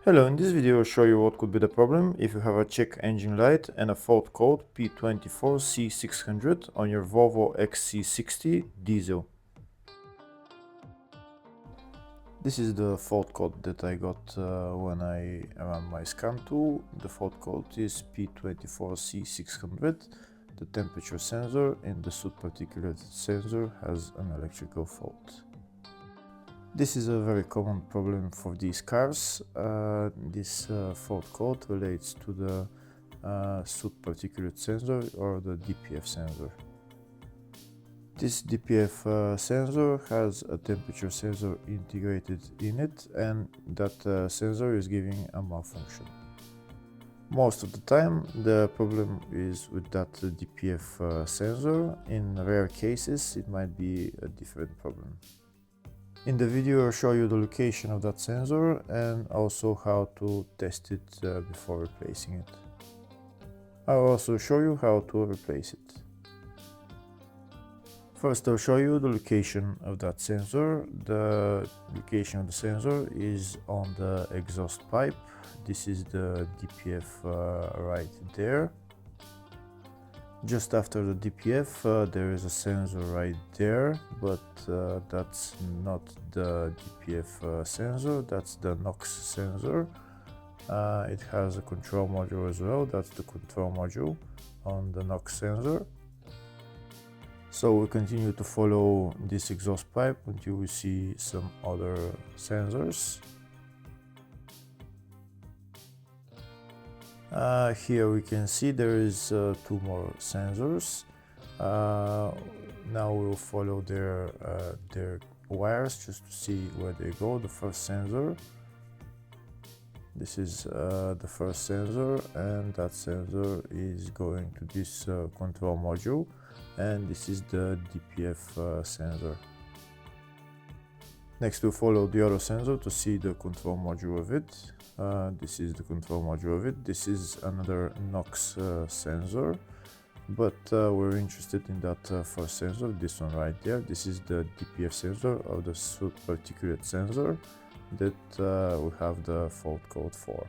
Hello, in this video I'll show you what could be the problem if you have a check engine light and a fault code P24C600 on your Volvo XC60 Diesel. This is the fault code that I got when I ran my scan tool. The fault code is P24C600 The Temperature Sensor, and the Soot Particulate Sensor has an electrical fault. This is a very common problem for these cars. This fault code relates to the Soot Particulate Sensor or the DPF sensor. This DPF sensor has a temperature sensor integrated in it, and that sensor is giving a malfunction. Most of the time the problem is with that DPF sensor. In rare cases it might be a different problem. In the video I'll show you the location of that sensor and also how to test it before replacing it. I'll also show you how to replace it. First I'll show you the location of that sensor. The location of the sensor is on the exhaust pipe. This is the DPF right there. Just after the DPF there is a sensor right there, but that's not the DPF sensor, that's the NOx sensor. It has a control module as well, that's the control module on the NOx sensor. So we continue to follow this exhaust pipe until we see some other sensors. Here we can see there is two more sensors. Now we'll follow their wires just to see where they go. The first sensor, this is the first sensor, and that sensor is going to this control module, and this is the DPF sensor. Next we'll follow the other sensor to see the control module of it. This is the control module of it. This is another NOx sensor, but we're interested in that first sensor, this one right there. This is the DPF sensor or the Soot Particulate Sensor that we have the fault code for.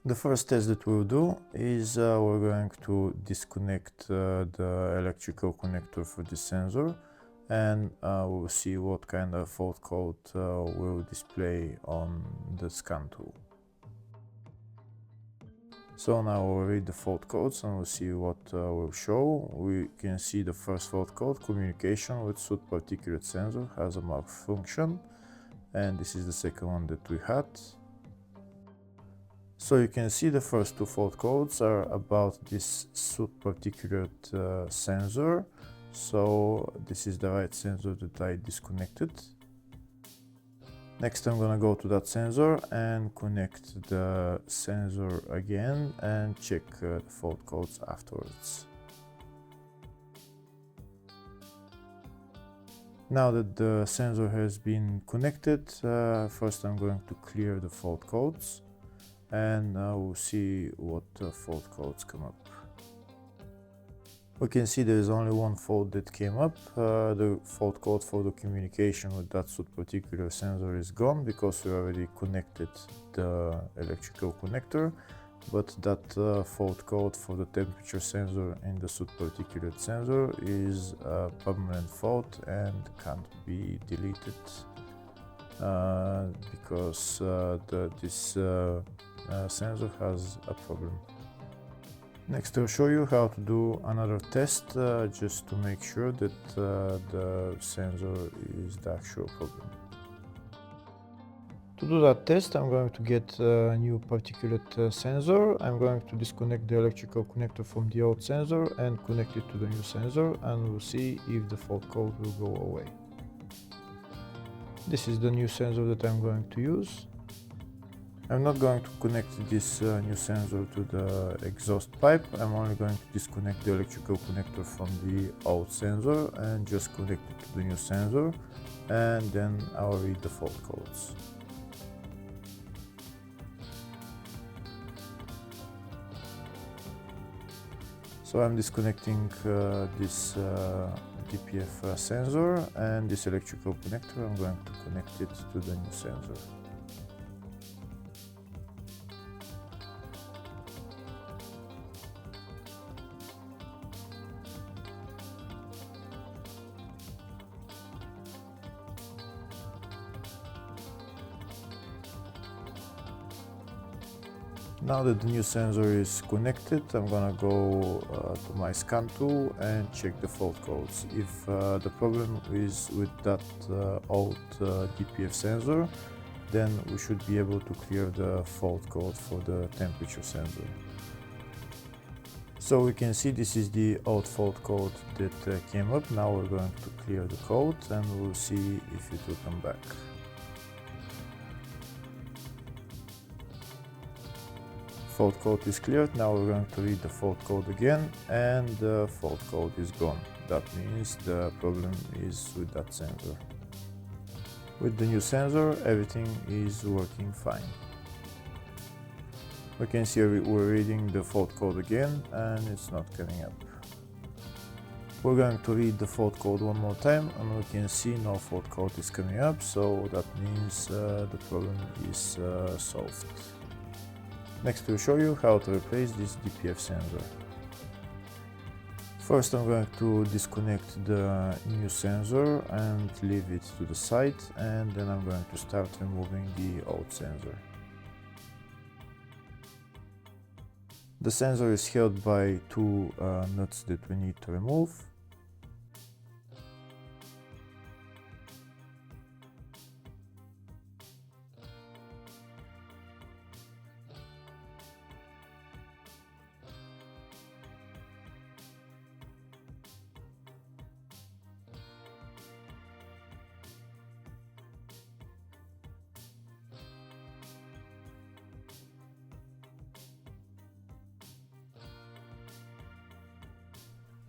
The first test that we'll do is we're going to disconnect the electrical connector for this sensor, and we'll see what kind of fault code will display on the scan tool. So now we'll read the fault codes and we'll see what will show. We can see the first fault code, communication with Soot Particulate Sensor has a malfunction, and this is the second one that we had. So you can see the first two fault codes are about this Soot Particulate sensor. So this is the right sensor that I disconnected. Next I'm gonna go to that sensor and connect the sensor again and check the fault codes afterwards. Now that the sensor has been connected, first I'm going to clear the fault codes, and we'll see what fault codes come up. We can see there is only one fault that came up. The fault code for the communication with that Soot Particulate Sensor is gone because we already connected the electrical connector, but that fault code for the temperature sensor and the Soot Particulate Sensor is a permanent fault and can't be deleted because this sensor has a problem. Next I'll show you how to do another test just to make sure that the sensor is the actual problem. To do that test I'm going to get a new particulate sensor. I'm going to disconnect the electrical connector from the old sensor and connect it to the new sensor, and we'll see if the fault code will go away. This is the new sensor that I'm going to use. I'm not going to connect this new sensor to the exhaust pipe. I'm only going to disconnect the electrical connector from the old sensor and just connect it to the new sensor, and then I'll read the fault codes. So I'm disconnecting this DPF sensor and this electrical connector. I'm going to connect it to the new sensor. Now that the new sensor is connected, I'm gonna go to my scan tool and check the fault codes. If the problem is with that old DPF sensor, then we should be able to clear the fault code for the temperature sensor. So we can see this is the old fault code that came up. Now we're going to clear the code and we'll see if it will come back. Fault code is cleared. Now we're going to read the fault code again and the fault code is gone. That means the problem is with that sensor. With the new sensor, everything is working fine. We can see we're reading the fault code again and it's not coming up. We're going to read the fault code one more time and we can see no fault code is coming up, so that means the problem is solved. Next we'll show you how to replace this DPF sensor. First I'm going to disconnect the new sensor and leave it to the side, and then I'm going to start removing the old sensor. The sensor is held by two nuts that we need to remove.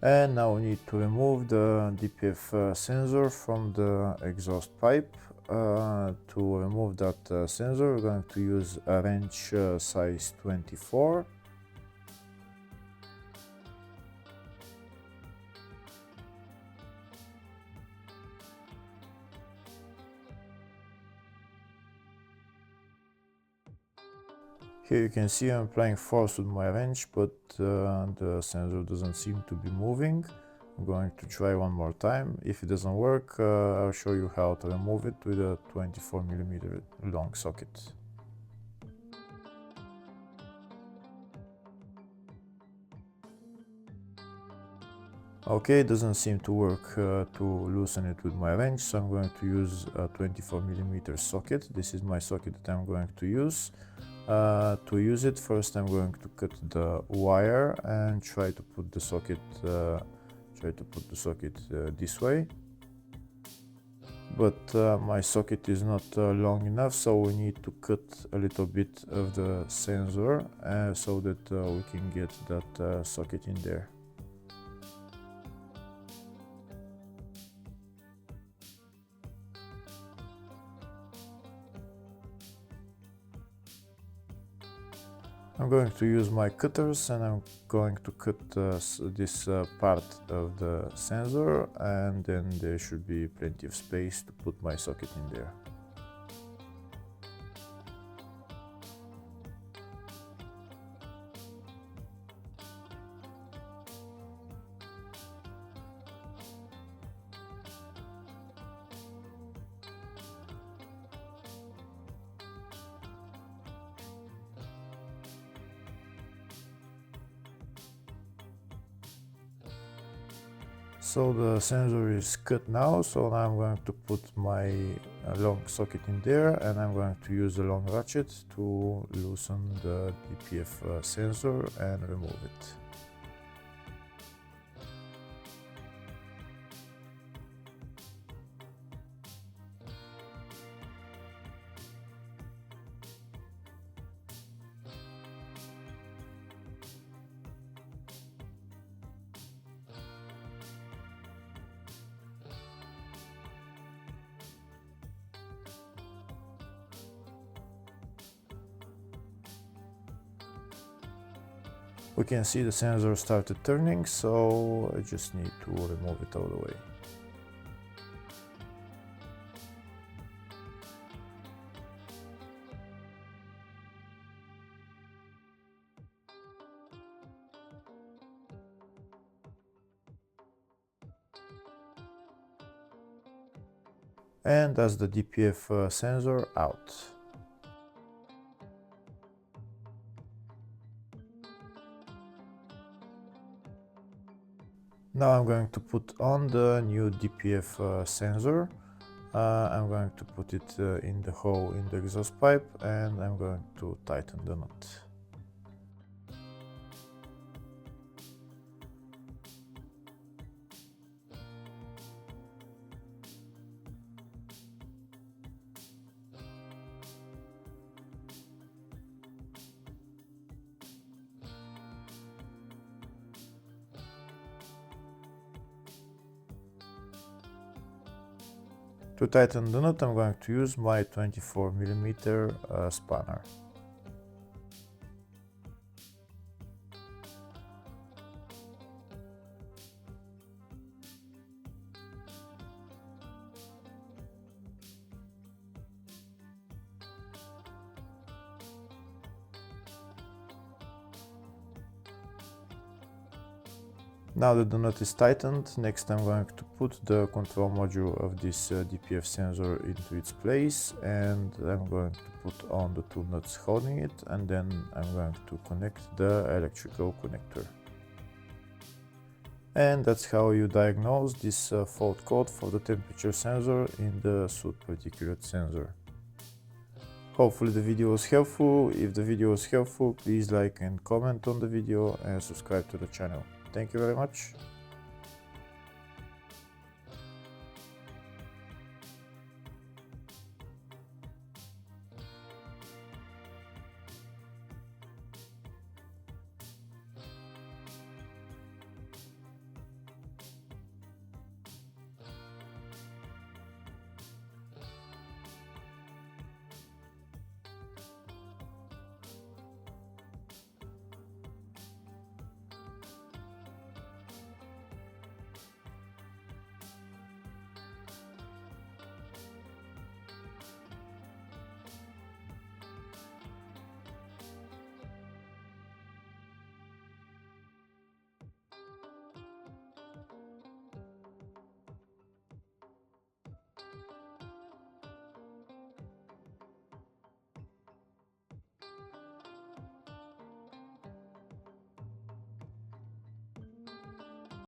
And now we need to remove the DPF sensor from the exhaust pipe. To remove that sensor, we're going to use a wrench size 24. Here you can see I'm applying force with my wrench, but the sensor doesn't seem to be moving. I'm going to try one more time. If it doesn't work, I'll show you how to remove it with a 24mm long socket. Okay, it doesn't seem to work to loosen it with my wrench, so I'm going to use a 24mm socket. This is my socket that I'm going to use. To use it, first I'm going to cut the wire and try to put the socket this way. But my socket is not long enough, so we need to cut a little bit of the sensor so that we can get that socket in there. I'm going to use my cutters and I'm going to cut this part of the sensor, and then there should be plenty of space to put my socket in there. So the sensor is cut now, so now I'm going to put my long socket in there, and I'm going to use a long ratchet to loosen the DPF sensor and remove it. We can see the sensor started turning, so I just need to remove it all the way. And that's the DPF sensor out. Now I'm going to put on the new DPF sensor. I'm going to put it in the hole in the exhaust pipe, and I'm going to tighten the nut. To tighten the nut, I'm going to use my 24mm spanner. Now that the nut is tightened, next I'm going to put the control module of this DPF sensor into its place, and I'm going to put on the two nuts holding it, and then I'm going to connect the electrical connector. And that's how you diagnose this fault code for the temperature sensor in the Soot Particulate Sensor. Hopefully the video was helpful. If the video was helpful, please like and comment on the video and subscribe to the channel. Thank you very much.